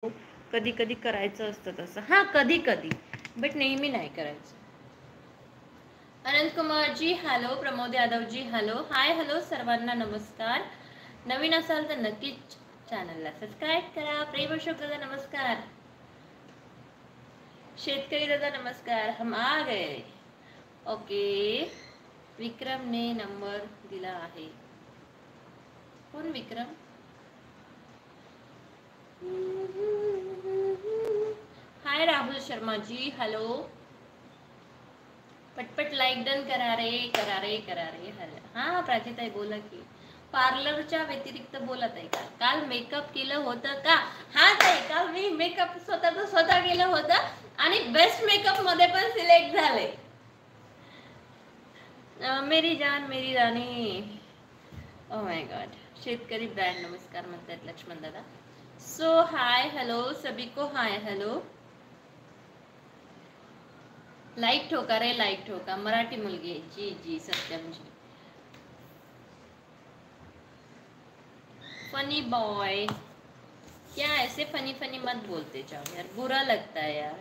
कधी कधी करायचं असतं तसं, हां कधी कधी, बट नेहमी नाही करायचं. अनंत Kumar ji hello, Pramod Yadav ji hello, hi hello सर्वांना नमस्कार. नवीन असाल तर नक्कीच चॅनलला सबस्क्राईब करा. प्रेम अशोक दादा नमस्कार. शेतकरी दादा नमस्कार. हम आ गए. ओके, विक्रमने नंबर दिला आहे. कोण विक्रम? हाय राहुल शर्मा जी हॅलो. पटपट लाईक डन करा रे करा रे करा रे. हां प्राचीताई बोला की. पार्लरच्या व्यतिरिक्त बोलत आहे का? काल मेकअप केलं होतं का? हा ताई, काल मी मेकअप स्वतः केलं होतं आणि बेस्ट मेकअप मध्ये पण सिलेक्ट झाले. मेरी जान मेरी राणी. ओ माय गॉड. शेतकरी ब्रँड नमस्कार म्हणतात लक्ष्मण दादा. सो हाय हॅलो सभी को, हाय हॅलो. लाईक ठोका रे लाईक ठोका. मराठी मुलगी आहे जी जी सत्यम जी. फनी बॉय, क्या ऐसे फनी फनी मत बोलते जाओ यार, बुरा लगता है यार.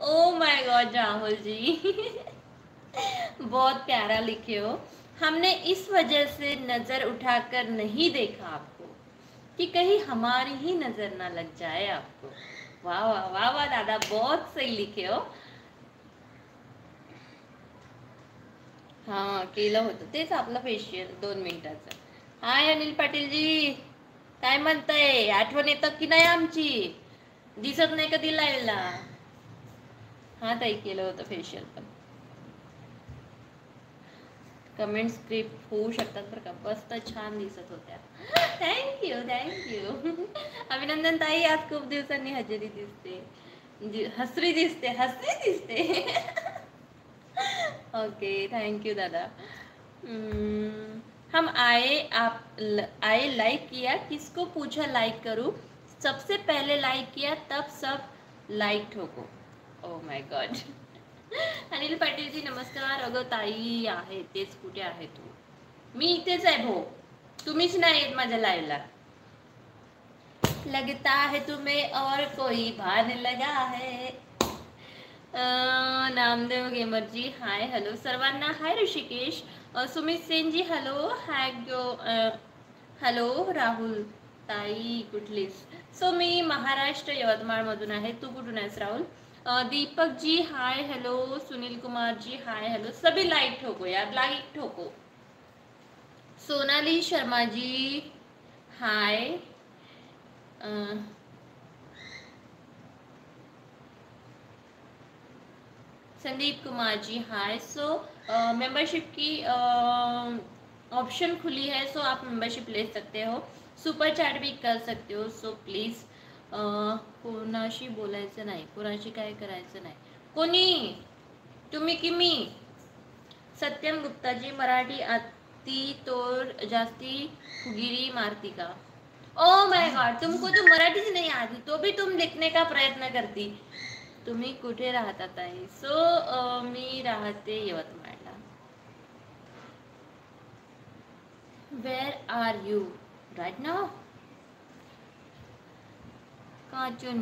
ओ माय गॉड राहुल जी बहुत प्यारा लिखे हो. हमने इस वजह से नजर उठाकर नहीं देखा आपको कि कहीं हमारी ही नजर ना लग जाए आपको. वाह वाह वाह वाह दादा, बहुत सही लिखे हो. हां केलं होतं तेच आपलं फेशियल 2 मिनिटाचं. हाय अनिल पाटील जी, काय म्हणताय? आठवण येतं की नाही आमची? दिसत नाही कधी लाईव्हला. हा ताई केलं होतं फेशियल पण. कमेंट स्क्रिप्ट होऊ शकतात बरं का, मस्त छान दिसत होत्या. Thank you thank you. अभिनंदन ताई, आज खूप दिवसांनी हजेरी दिसते, हसरी दिसते हसरी दिसते. ओके थँक्यू दादा. हम आए आप आए लाइक किया, किसको पूछा लाइक करूं? सबसे पहले लाइक किया तब सब लाइक ठोको. Oh my god. Anil Patil ji नमस्कार. अगं ताई आहे तेच, कुठे आहे तू? मी इथेच आहे भाऊ, तुम्हीच नाही येत माझ्या लाईव्हला. लगता है तुम्हें और कोई भान लगा है. नामदेव गेमर जी हाय हॅलो सर्वांना. हाय ऋषिकेश. सुमित सेन जी हॅलो. हॅलो राहुल ताई कुठलीस? सो मी महाराष्ट्र यवतमाळ मधून आहे. तू कुठून आहेस Rahul? Deepak ji hi hello. Sunil Kumar ji hi hello. सभी लाइक ठोको यार, लाइक ठोको. सोनाली शर्मा जी हाय. संदीप कुमार जी हाय. सो मेंबरशिप की ऑप्शन खुली है, सो आप मेंबरशिप ले सकते हो. सुपर चॅट भी कर सकते हो. सो प्लीज कोणाशी बोलायचं नाही, कोणाशी काय करायचं नाही. कोणी तुम्ही की मी? सत्यम गुप्ता जी मराठी आती तो जास्ती गिरी मारती का? ओ माय गॉड, तुमको तो मराठी नहीं आती तो भी तुम लिखने का प्रयत्न करती. तुम्ही कुठे राहता ताई? सो मी राहते यवतमाळला. Where are you right now? काचुन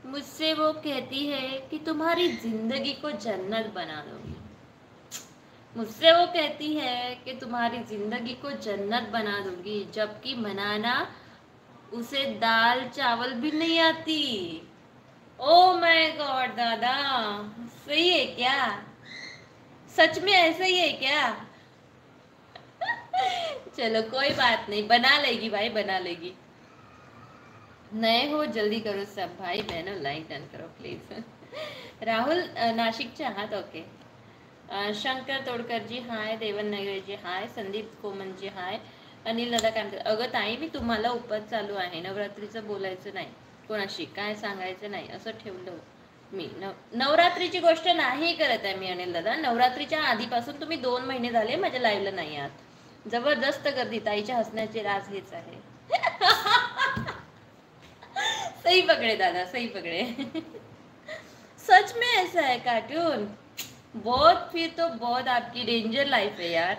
मुझसे वो कहती है कि तुम्हारी जिंदगी को जन्नत बना दोगी. मुझसे वो कहती है कि तुम्हारी जिंदगी को जन्नत बना दूंगी, जबकि बनाना उसे दाल चावल भी नहीं आती. ओ माय गॉड दादा, सही है क्या? सच में ऐसा ही है क्या? चलो कोई बात नहीं, बना लेगी भाई बना लेगी. नए हो जल्दी करो सब भाई बहनों, लाइक डन करो प्लीज. राहुल नाशिकचे आहात? ओके. शंकर तोडकर जी हाय. देवन नगरे जी हाय. संदीप कोमन जी हाय. अनिल दादा काय म्हणतात? अगं ताई मी तुम्हाला उपवास चालू आहे, नवरात्रीचं बोलायचं नाही, कोणाशी काय सांगायचं नाही असं ठेवलं मी. नवरात्रीची गोष्ट नाही करत आहे मी अनिल दादा. नवरात्रीच्या आधीपासून तुम्ही 2 महिने झाले माझ्या लाईव्हला नाही आहात. जबरदस्त गर्दी. ताईच्या हसण्याचे राज हेच आहे. सही पकड़े दादा, सही पकड़े. सच में ऐसा है कार्टून? बहुत, फिर तो बहुत आपकी डेंजर लाइफ है यार.